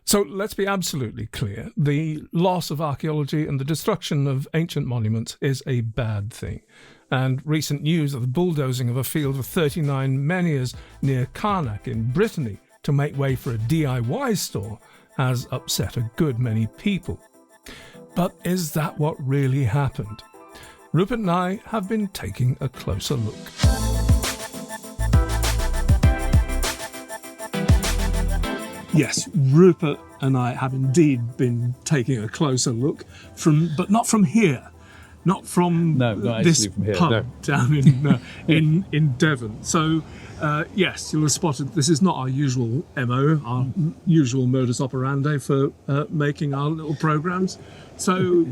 So let's be absolutely clear. The loss of archaeology and the destruction of ancient monuments is a bad thing. And recent news of the bulldozing of a field of 39 menhirs near Carnac in Brittany to make way for a DIY store has upset a good many people. But is that what really happened? Rupert and I have been taking a closer look. Yes, Rupert and I have indeed been taking a closer look but not from here. Not from this from here, pub down in Devon. So, yes, you'll have spotted this is not our usual MO, our usual modus operandi for making our little programmes. So,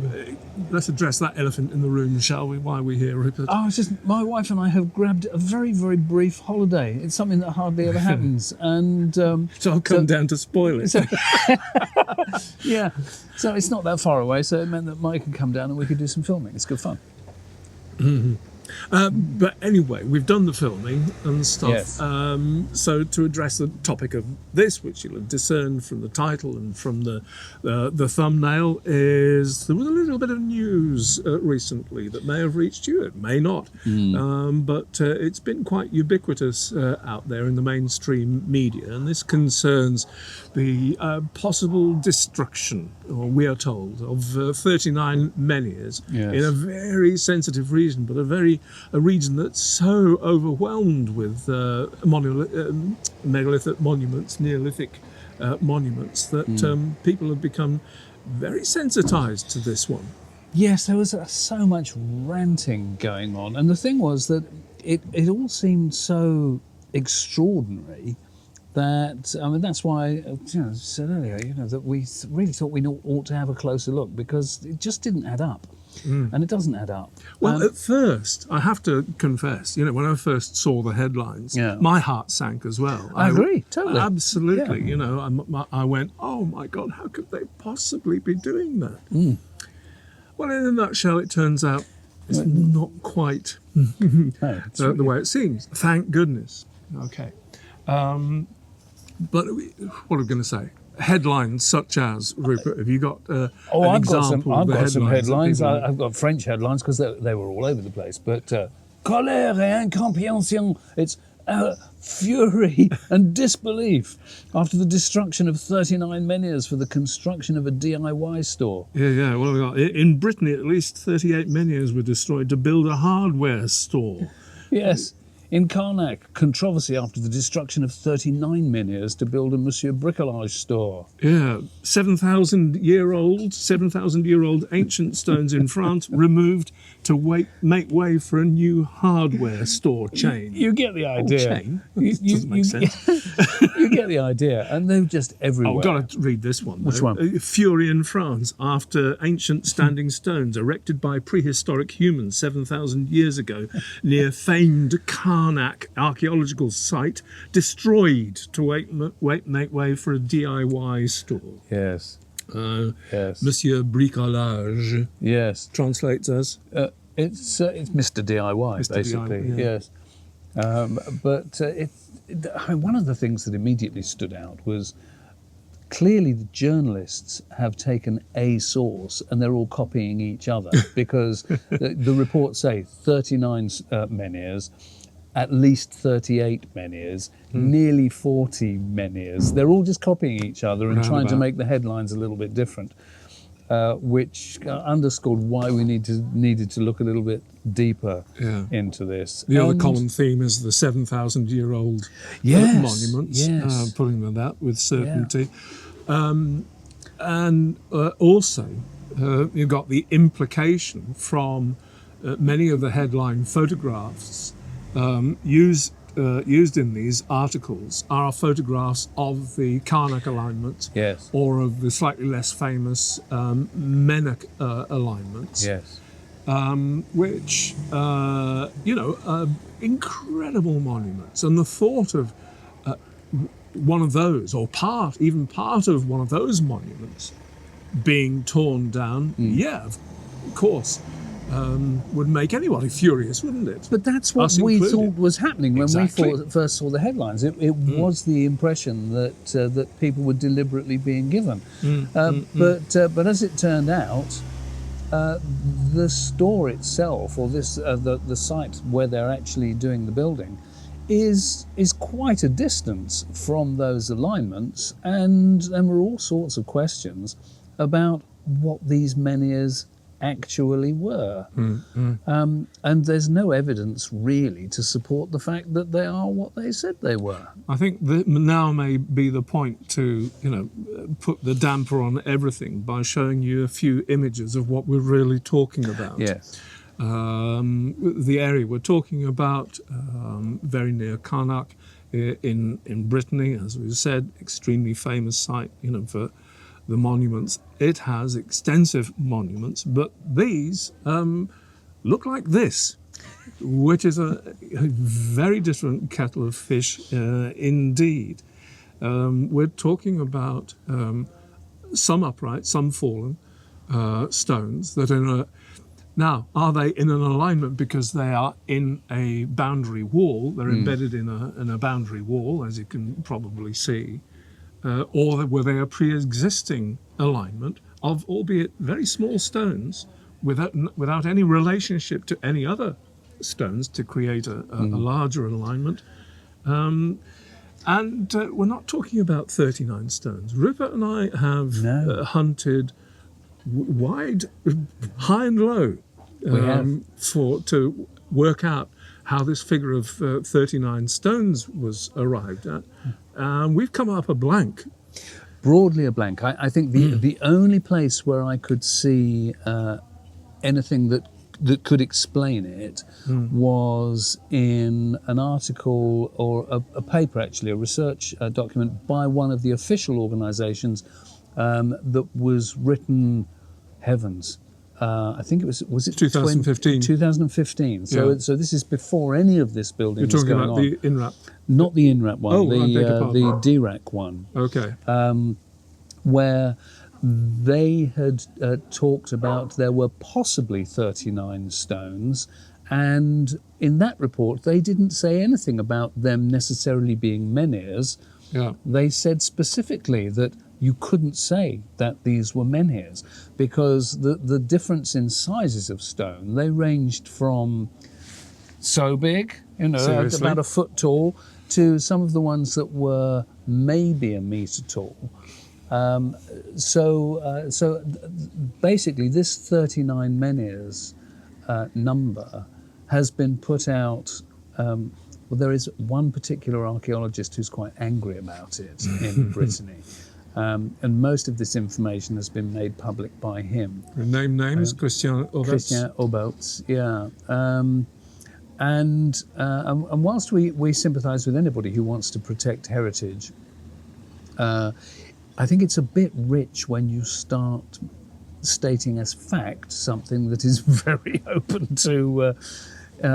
let's address that elephant in the room, shall we? Why are we here, Rupert? Oh, it's just my wife and I have grabbed a very, very brief holiday. It's something that hardly ever happens. And so I'll come down to spoil it. So, yeah. So it's not that far away, so it meant that Mike could come down and we could do some filming. It's good fun. Mm-hmm. But anyway, we've done the filming and stuff. Yes. So to address the topic of this, which you'll have discerned from the title and from the thumbnail, is there was a little bit of news recently that may have reached you. It may not. But it's been quite ubiquitous out there in the mainstream media, and this concerns the possible destruction, or we are told, of 39 menhirs in a very sensitive region, but a region that's so overwhelmed with megalithic monuments, Neolithic monuments, that people have become very sensitized to this one. Yes, there was so much ranting going on, and the thing was that it all seemed so extraordinary that, I mean, that's why I said earlier, that we really thought we ought to have a closer look, because it just didn't add up. And it doesn't add up. Well, at first, I have to confess, when I first saw the headlines, my heart sank as well. I agree, totally. Absolutely. Yeah. I went, oh my God, how could they possibly be doing that? Well, in a nutshell, it turns out it's not quite the way it seems. Thank goodness. Okay. But what are we going to say? Headlines such as, Rupert, have you got an example of the headlines? I've got some headlines. I've got French headlines because they were all over the place. But colère et incompréhension. It's fury and disbelief after the destruction of 39 menhirs for the construction of a DIY store. Yeah. Well, in Brittany, at least 38 menhirs were destroyed to build a hardware store. Yes. In Carnac, controversy after the destruction of 39 menhirs to build a Monsieur Bricolage store. Yeah, 7,000-year-old ancient stones in France removed to make way for a new hardware store chain. You get the idea. Chain? Doesn't make sense. You get the idea, and they're just everywhere. Oh, I've got to read this one. Which one? Fury in France after ancient standing stones erected by prehistoric humans 7,000 years ago near famed Carnac archaeological site destroyed to make way for a DIY store. Yes. Yes. Monsieur Bricolage. Yes. Translates as? It's Mr. DIY, Mr. basically. DIY, yeah. Yes. But one of the things that immediately stood out was clearly the journalists have taken a source and they're all copying each other because the reports say 39 menhirs, at least 38 menhirs, nearly 40 menhirs. They're all just copying each other and trying to make the headlines a little bit different, which underscored why we needed to look a little bit deeper into this. The other common theme is the 7,000-year-old monuments, putting that out with certainty. And also, you've got the implication from many of the headline photographs used in these articles are photographs of the Carnac alignment, or of the slightly less famous Menac alignments, which are incredible monuments. And the thought of one of those, or part of one of those monuments being torn down, of course, would make anybody furious, wouldn't it? But that's what Us we included. thought was happening when Exactly. we first saw the headlines. It was the impression that people were deliberately being given. But as it turned out, the store itself, or the site where they're actually doing the building, is quite a distance from those alignments, and there were all sorts of questions about what these menhirs actually were. And there's no evidence really to support the fact that they are what they said they were. I think that now may be the point to, put the damper on everything by showing you a few images of what we're really talking about. Yes. The area we're talking about, very near Carnac in Brittany, as we said, extremely famous site, for the monuments. It has extensive monuments, but these look like this, which is a very different kettle of fish indeed. We're talking about some upright, some fallen stones that are now, are they in an alignment because they are in a boundary wall? They're embedded in a boundary wall, as you can probably see. Or were they a pre-existing alignment of, albeit very small stones, without any relationship to any other stones to create a larger alignment? And we're not talking about 39 stones. Rupert and I have hunted wide, high and low, to work out how this figure of 39 stones was arrived at. We've come up a blank. Broadly a blank. I think the only place where I could see anything that could explain it was in an article or a paper, actually, a research document by one of the official organisations that was written, heavens, I think it was it 2015? 2015. So this is before any of this building You're was talking going about on. the INRAP? Not the INRAP one, Oh, I beg your pardon. the DRAC one. Okay. Where they had talked about there were possibly 39 stones, and in that report they didn't say anything about them necessarily being menhirs. Yeah. They said specifically that you couldn't say that these were menhirs because the difference in sizes of stone, they ranged from so big, Seriously? about a foot tall, to some of the ones that were maybe a metre tall. So basically this 39 menhirs number has been put out. Well, there is one particular archaeologist who's quite angry about it in Brittany. And most of this information has been made public by him. The name is Christian Obelts. Christian Obelts, yeah. And whilst we sympathise with anybody who wants to protect heritage, I think it's a bit rich when you start stating as fact something that is very open to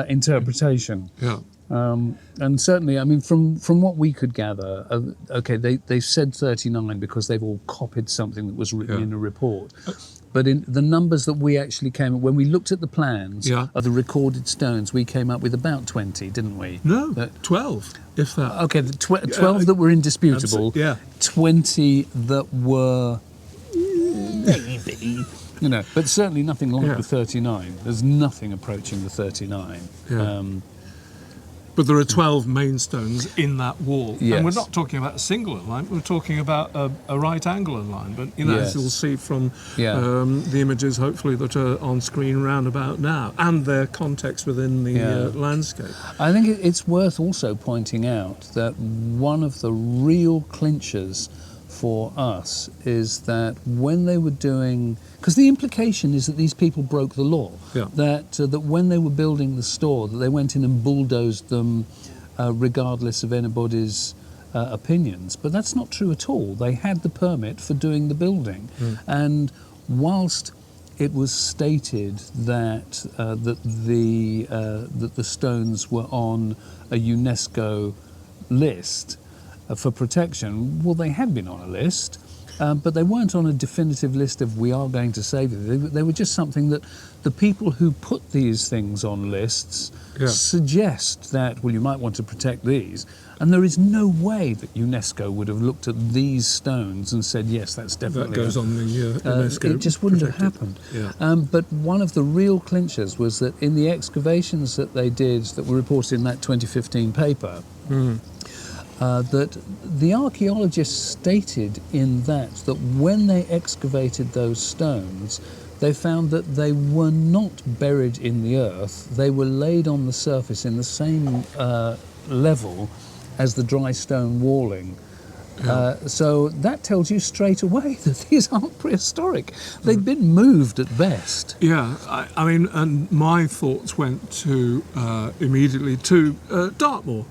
interpretation. Yeah. And certainly, I mean, from what we could gather, they said 39 because they've all copied something that was written in a report. But in the numbers that we actually came up, when we looked at the plans of the recorded stones, we came up with about 20, didn't we? No, 12, if that. Okay, the 12 that were indisputable, 20 that were maybe, but certainly nothing like the 39. There's nothing approaching the 39. Yeah. But there are 12 main stones in that wall. Yes. And we're not talking about a single alignment, we're talking about a right angle alignment. But, as you'll see from the images, hopefully, that are on screen round about now, and their context within the landscape. I think it's worth also pointing out that one of the real clinchers for us is that when they were doing, because the implication is that these people broke the law, that when they were building the store, that they went in and bulldozed them regardless of anybody's opinions. But that's not true at all. They had the permit for doing the building. And whilst it was stated that the stones were on a UNESCO list for protection, well, they had been on a list, but they weren't on a definitive list of we are going to save it. They were just something that the people who put these things on lists suggest that, well, you might want to protect these. And there is no way that UNESCO would have looked at these stones and said, yes, that's definitely... That goes on the UNESCO. It just wouldn't protected. have happened. Yeah. But one of the real clinchers was that in the excavations that they did, that were reported in that 2015 paper, that the archaeologists stated in that when they excavated those stones, they found that they were not buried in the earth. They were laid on the surface in the same level as the dry stone walling. So that tells you straight away that these aren't prehistoric. They've been moved at best. Yeah, I mean, and my thoughts went to immediately to Dartmoor,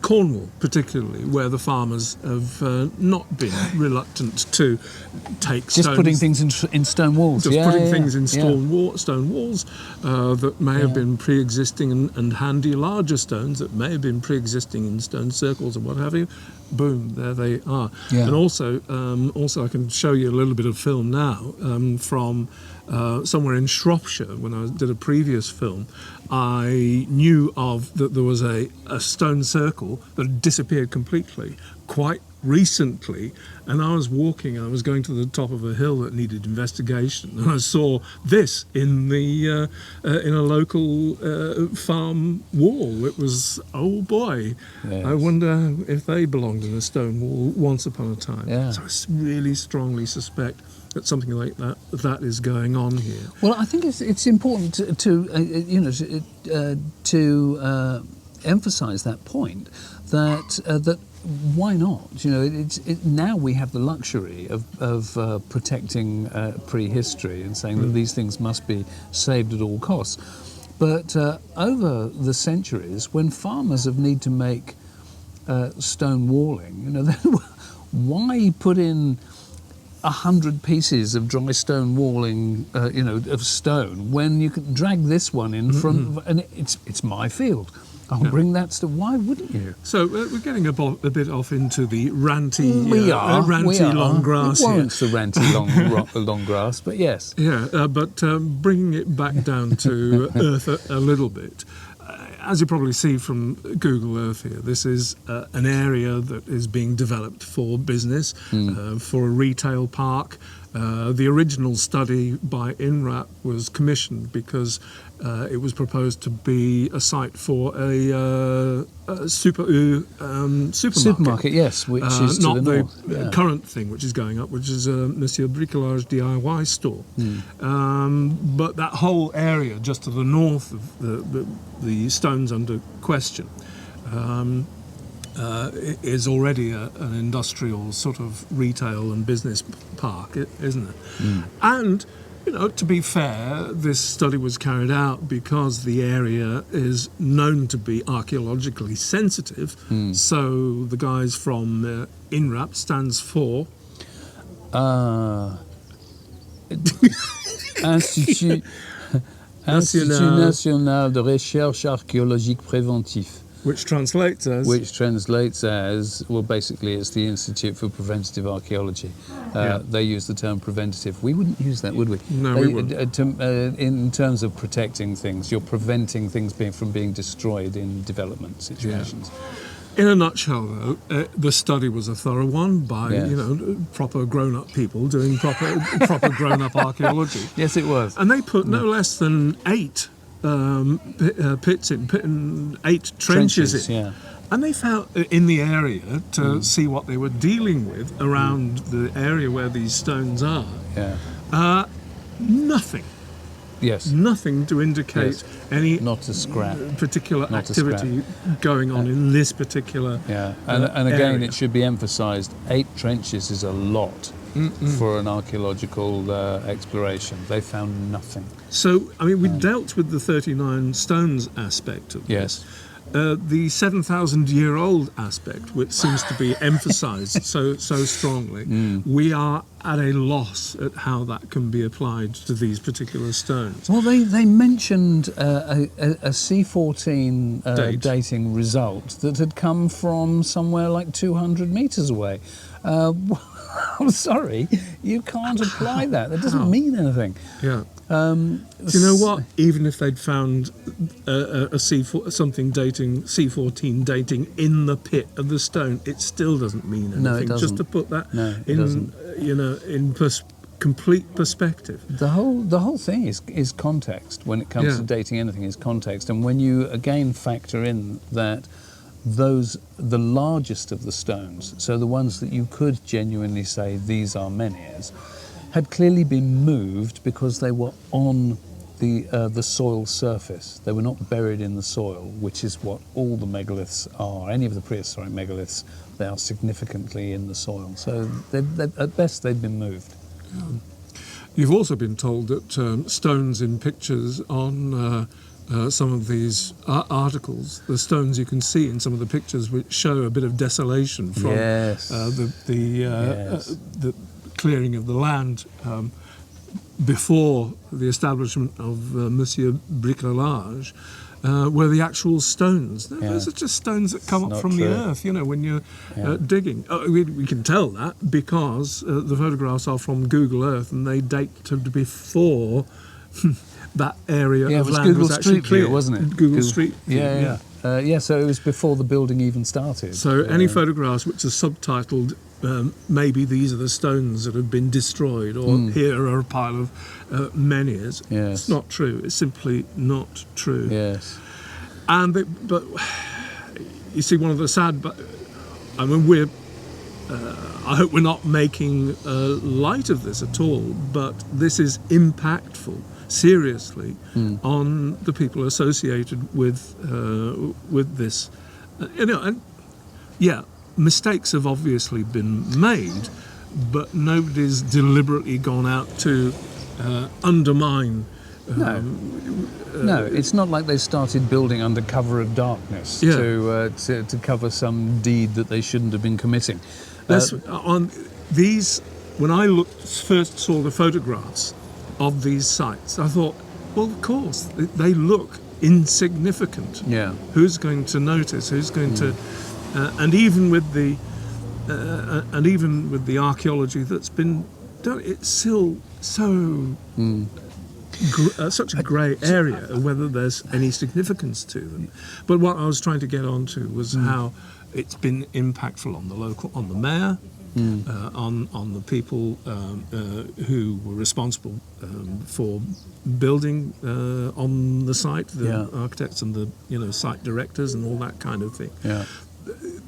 Cornwall particularly, where the farmers have not been reluctant to take just stones. Putting things in stone walls. Just putting things in stone walls that may have been pre-existing and handy larger stones that may have been pre-existing in stone circles and what have you. Boom, there they are. Yeah. And also I can show you a little bit of film now from somewhere in Shropshire. When I did a previous film, I knew of that there was a stone circle that had disappeared completely quite recently, and I was going to the top of a hill that needed investigation, and I saw this in the in a local farm wall. It was, oh boy, yes. I wonder if they belonged in a stone wall once upon a time. Yeah. So I really strongly suspect that something like that is going on here. Well, I think it's important to emphasise that point that why not? Now we have the luxury of protecting prehistory and saying that these things must be saved at all costs. But over the centuries, when farmers have need to make stone walling, why put in 100 pieces of dry stone walling, of stone, when you can drag this one in from, and it's my field. I'll bring that stuff. Why wouldn't you? So we're getting a bit off into the ranty, long grass. It warrants the ranty long grass, but yes. Yeah, but bringing it back down to earth a little bit. As you probably see from Google Earth here, this is an area that is being developed for business, for a retail park. The original study by INRAP was commissioned because it was proposed to be a site for a supermarket. Yes, which is not to the north. The current thing which is going up, which is a Monsieur Bricolage DIY store. But that whole area just to the north of the stones under question is already an industrial sort of retail and business park, isn't it? And, to be fair, this study was carried out because the area is known to be archaeologically sensitive. So the guys from INRAP stands for... Institut National de Recherche Archéologique Préventive. Which translates as, well, basically it's the Institute for Preventative Archaeology. They use the term preventative. We wouldn't use that, would we? No, we wouldn't. In terms of protecting things, you're preventing things from being destroyed in development situations. Yeah. In a nutshell, though, the study was a thorough one by, proper grown-up people doing proper grown-up archaeology. Yes, it was. And they put no less than 8 pits in 8 trenches in. Yeah. And they found in the area to see what they were dealing with around the area where these stones are. Nothing. Yes. Nothing to indicate any not a scrap particular activity going on in this particular and again area. It should be emphasised, 8 trenches is a lot for an archaeological exploration. They found nothing. So, I mean, we dealt with the 39 stones aspect of this. The 7,000-year-old aspect, which seems to be emphasised so strongly, we are at a loss at how that can be applied to these particular stones. Well, they mentioned a C14 dating result that had come from somewhere like 200 metres away. I'm sorry, you can't apply that. That doesn't mean anything. Yeah. Do you know what? Even if they'd found something dating C14 dating in the pit of the stone, it still doesn't mean anything. No, it doesn't. Just to put that doesn't. in complete perspective. The whole thing is context. When it comes to dating anything, is context. And when you again factor in that the largest of the stones, so the ones that you could genuinely say these are menhirs, had clearly been moved because they were on the soil surface. They were not buried in the soil, which is what all the megaliths are. Any of the prehistoric megaliths, they are significantly in the soil. So at best they've been moved. You've also been told that stones in pictures on some of these articles, the stones you can see in some of the pictures, which show a bit of desolation from the clearing of the land before the establishment of Monsieur Bricolage, were the actual stones. Those are just stones that come up from the earth, when you're digging. We can tell that because the photographs are from Google Earth and they date to before that area of land Google was actually Street clear, View, wasn't it? Google Street View, so it was before the building even started. So any photographs which are subtitled, maybe these are the stones that have been destroyed, or here are a pile of menhirs. It's not true. It's simply not true. Yes. But you see, one of the sad, I mean, I hope we're not making light of this at all, but this is impactful, seriously, on the people associated with this. Mistakes have obviously been made, but nobody's deliberately gone out to undermine. No, it's not like they started building under cover of darkness to cover some deed that they shouldn't have been committing. On these, when I first saw the photographs of these sites, I thought, well, of course, they look insignificant. Yeah. Who's going to notice? Who's going to? And even with the archaeology that's been done, it's still so such a grey area of whether there's any significance to them. But what I was trying to get onto was how it's been impactful on the mayor, on the people who were responsible for building on the site, the architects and the site directors and all that kind of thing. Yeah.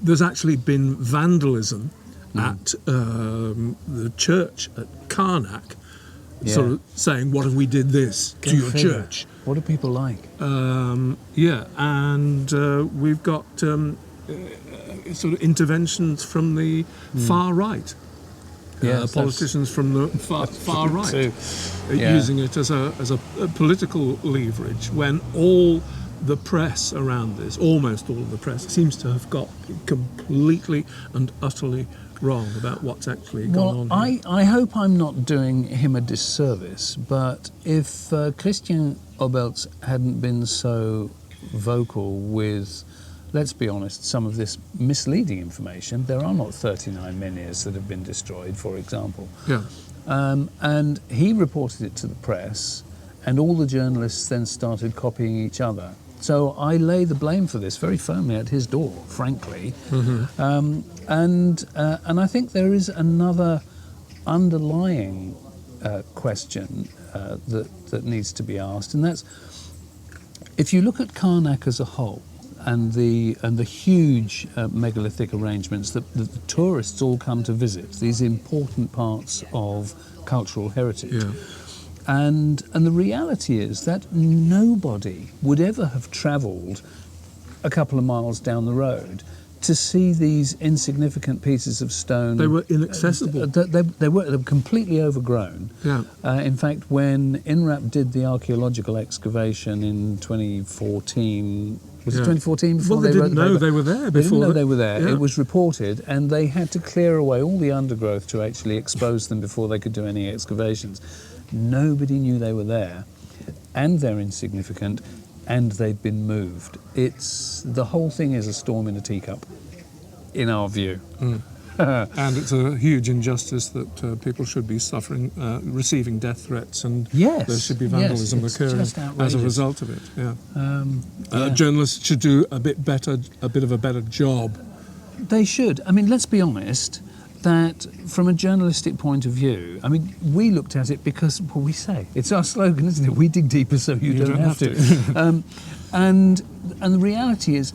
There's actually been vandalism at the church at Carnac, sort of saying, "What if we did this to your church?" What are people like? And we've got sort of interventions from the far right. Politicians from the far right using it as a political leverage, when all the press around this, almost all of the press, seems to have got completely and utterly wrong about what's actually gone on here. I hope I'm not doing him a disservice, but if Christian Obelts hadn't been so vocal with, let's be honest, some of this misleading information, there are not 39 menhirs that have been destroyed, for example. Yeah. And he reported it to the press, and all the journalists then started copying each other. So I lay the blame for this very firmly at his door, frankly. And I think there is another underlying question that needs to be asked, and that's, if you look at Carnac as a whole, and the huge megalithic arrangements that the tourists all come to visit, these important parts of cultural heritage. Yeah. And the reality is that nobody would ever have travelled a couple of miles down the road to see these insignificant pieces of stone. They were inaccessible. They were completely overgrown. Yeah. In fact, when INRAP did the archaeological excavation in 2014, was it 2014? Before they didn't know they were there before. They didn't know they were there. Yeah. It was reported, and they had to clear away all the undergrowth to actually expose them before they could do any excavations. Nobody knew they were there, and they're insignificant, and they've been moved. The whole thing is a storm in a teacup, in our view. And it's a huge injustice that people should be suffering, receiving death threats, and Yes, there should be yes, vandalism it's occurring just as a outrageous. result of it. Yeah. Yeah. Journalists should do a bit of a better job. They should. I mean, let's be honest, that from a journalistic point of view, I mean, we looked at it because, well, we say, it's our slogan, isn't it? We dig deeper so you don't have to. And the reality is,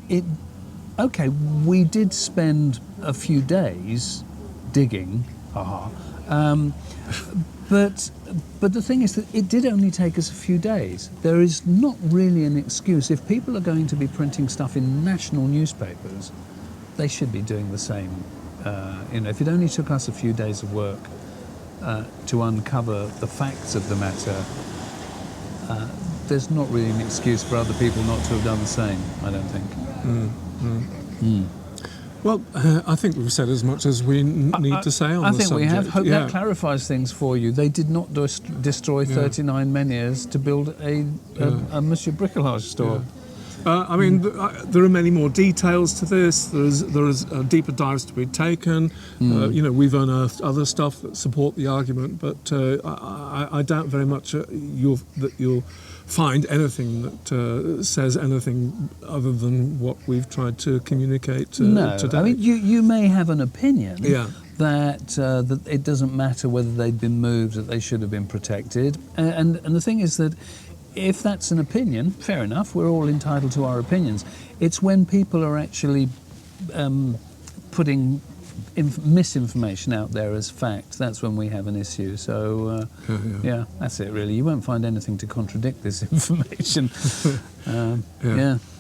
okay, we did spend a few days digging, but the thing is that it did only take us a few days. There is not really an excuse. If people are going to be printing stuff in national newspapers, they should be doing the same. If it only took us a few days of work to uncover the facts of the matter, there's not really an excuse for other people not to have done the same, I don't think. Well, I think we've said as much as we need to say on the subject. I think we have. Hope Yeah. that clarifies things for you. They did not destroy 39 menhirs to build a Monsieur Bricolage store. I mean, there are many more details to this. There is deeper dives to be taken. We've unearthed other stuff that support the argument, but I doubt very much that you'll find anything that says anything other than what we've tried to communicate No, today. I mean, you may have an opinion Yeah. that it doesn't matter whether they'd been moved, that they should have been protected. And the thing is that if that's an opinion, fair enough, we're all entitled to our opinions. It's when people are actually putting misinformation out there as fact, that's when we have an issue. So, yeah, that's it really. You won't find anything to contradict this information.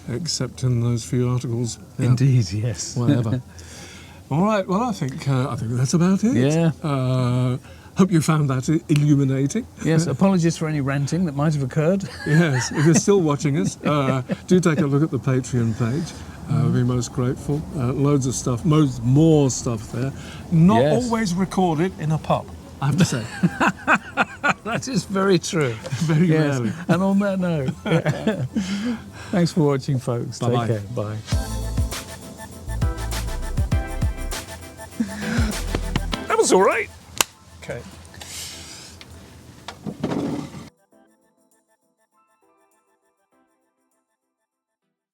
Except in those few articles. Yeah. Indeed, yes. Whatever. All right, well, I think that's about it. Yeah. Hope you found that illuminating. Yes, apologies for any ranting that might have occurred. Yes, if you're still watching us, do take a look at the Patreon page. We'll be most grateful. Loads of stuff, more stuff there. Not always recorded in a pub, I have to say. That is very true. Very rarely. And on that note, thanks for watching, folks. Bye-bye. Take care. Bye. That was all right. Okay.